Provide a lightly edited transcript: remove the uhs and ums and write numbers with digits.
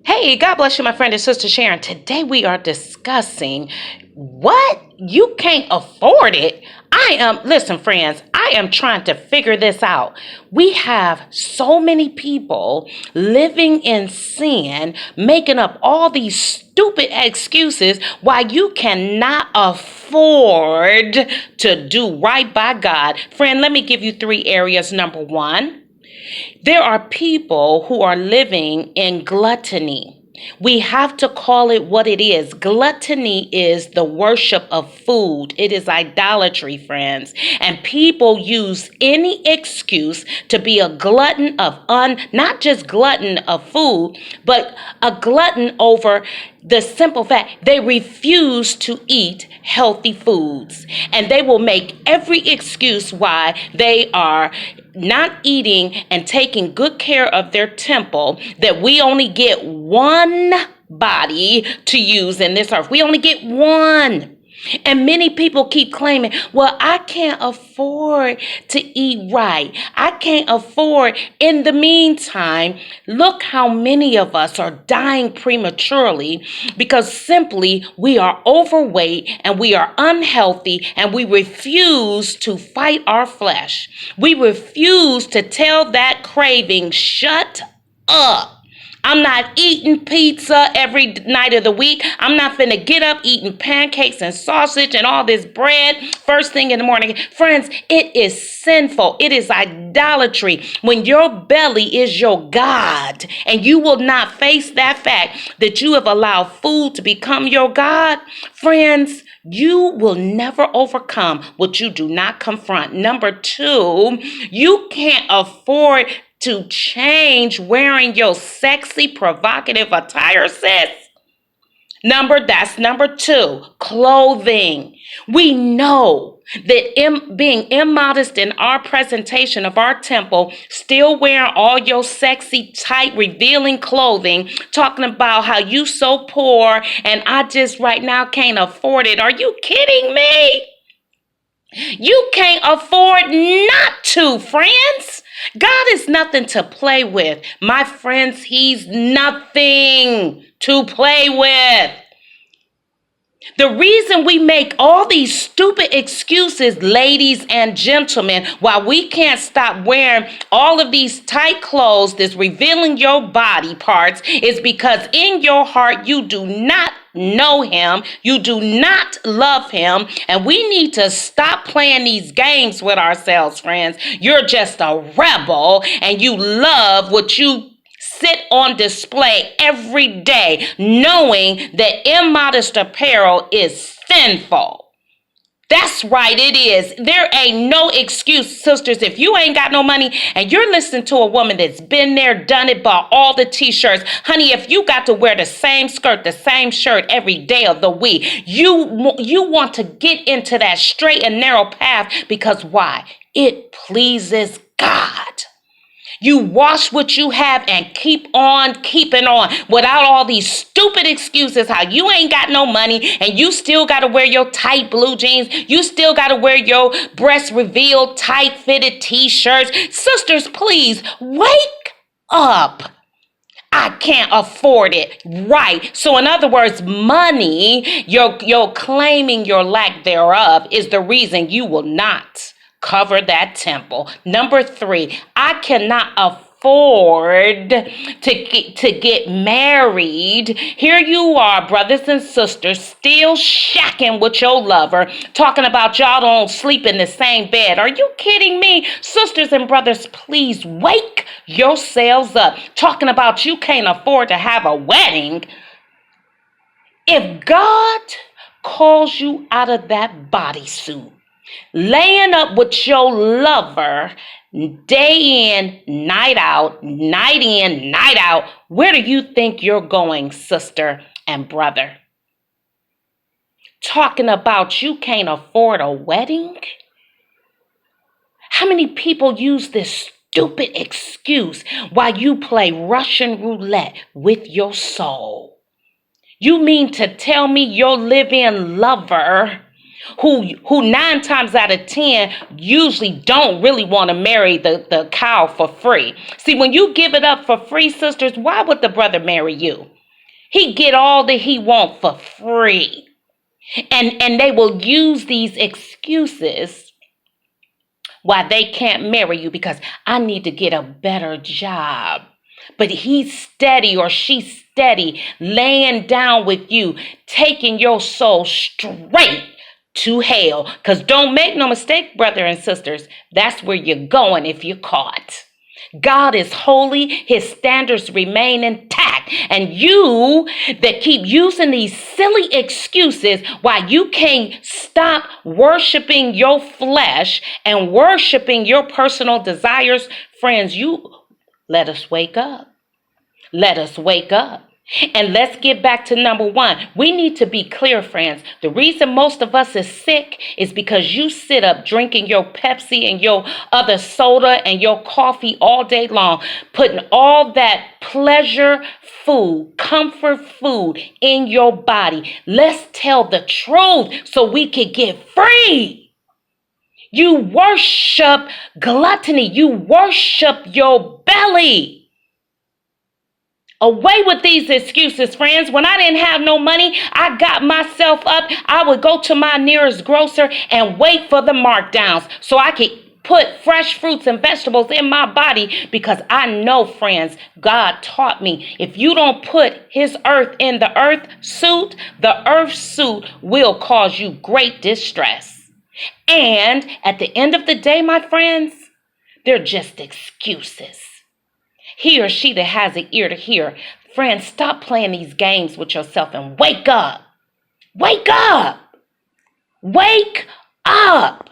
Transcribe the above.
Hey, God bless you, my friend and sister Sharon. Today we are discussing what you can't afford it. Listen, friends, I am trying to figure this out. We have so many people living in sin, making up all these stupid excuses why you cannot afford to do right by God. Friend, let me give you three areas. Number one, there are people who are living in gluttony. We have to call it what it is. Gluttony is the worship of food. It is idolatry, friends. And people use any excuse to be a glutton of not just glutton of food, but a glutton over the simple fact they refuse to eat healthy foods. And they will make every excuse why they are not eating and taking good care of their temple, that we only get one body to use in this earth. We only get one. And many people keep claiming, well, I can't afford to eat right. I can't afford. In the meantime, look how many of us are dying prematurely because simply we are overweight and we are unhealthy and we refuse to fight our flesh. We refuse to tell that craving, shut up. I'm not eating pizza every night of the week. I'm not finna get up eating pancakes and sausage and all this bread first thing in the morning. Friends, it is sinful. It is idolatry when your belly is your God and you will not face that fact that you have allowed food to become your God. Friends, you will never overcome what you do not confront. Number two, you can't afford to change wearing your sexy, provocative attire, sis. That's number two, clothing. We know that being immodest in our presentation of our temple, still wearing all your sexy, tight, revealing clothing, talking about how you so poor and I just right now can't afford it. Are you kidding me? You can't afford not to, friends. God is nothing to play with. My friends, He's nothing to play with. The reason we make all these stupid excuses, ladies and gentlemen, why we can't stop wearing all of these tight clothes that's revealing your body parts is because in your heart you do not know Him, you do not love Him, and we need to stop playing these games with ourselves, friends. You're just a rebel and you love what you sit on display every day, knowing that immodest apparel is sinful. That's right, it is. There ain't no excuse, sisters. If you ain't got no money and you're listening to a woman that's been there, done it, bought all the t-shirts, honey, if you got to wear the same skirt, the same shirt every day of the week, you want to get into that straight and narrow path because why? It pleases God. You wash what you have and keep on keeping on without all these stupid excuses how you ain't got no money and you still got to wear your tight blue jeans. You still got to wear your breast revealed tight fitted t-shirts. Sisters, please wake up. I can't afford it. Right. So in other words, money, you're claiming your lack thereof is the reason you will not cover that temple. Number three, I cannot afford to get married. Here you are, brothers and sisters, still shacking with your lover, talking about y'all don't sleep in the same bed. Are you kidding me? Sisters and brothers, please wake yourselves up. Talking about you can't afford to have a wedding. If God calls you out of that bodysuit, laying up with your lover day in, night out, night in, night out, where do you think you're going, sister and brother? Talking about you can't afford a wedding? How many people use this stupid excuse while you play Russian roulette with your soul? You mean to tell me your live-in lover who 9 times out of 10 usually don't really want to marry the cow for free. See, when you give it up for free, sisters, why would the brother marry you? He get all that he want for free. And they will use these excuses why they can't marry you, because I need to get a better job. But he's steady or she's steady laying down with you, taking your soul straight to hell. Because don't make no mistake, brother and sisters, that's where you're going if you're caught. God is holy. His standards remain intact. And you that keep using these silly excuses why you can't stop worshiping your flesh and worshiping your personal desires, friends, let us wake up. Let us wake up. And let's get back to number one. We need to be clear, friends. The reason most of us is sick is because you sit up drinking your Pepsi and your other soda and your coffee all day long, putting all that pleasure food, comfort food in your body. Let's tell the truth so we can get free. You worship gluttony. You worship your belly. Away with these excuses, friends. When I didn't have no money, I got myself up. I would go to my nearest grocer and wait for the markdowns so I could put fresh fruits and vegetables in my body, because I know, friends, God taught me, if you don't put his earth in the earth suit will cause you great distress. And at the end of the day, my friends, they're just excuses. He or she that has an ear to hear. Friends, stop playing these games with yourself and wake up. Wake up. Wake up.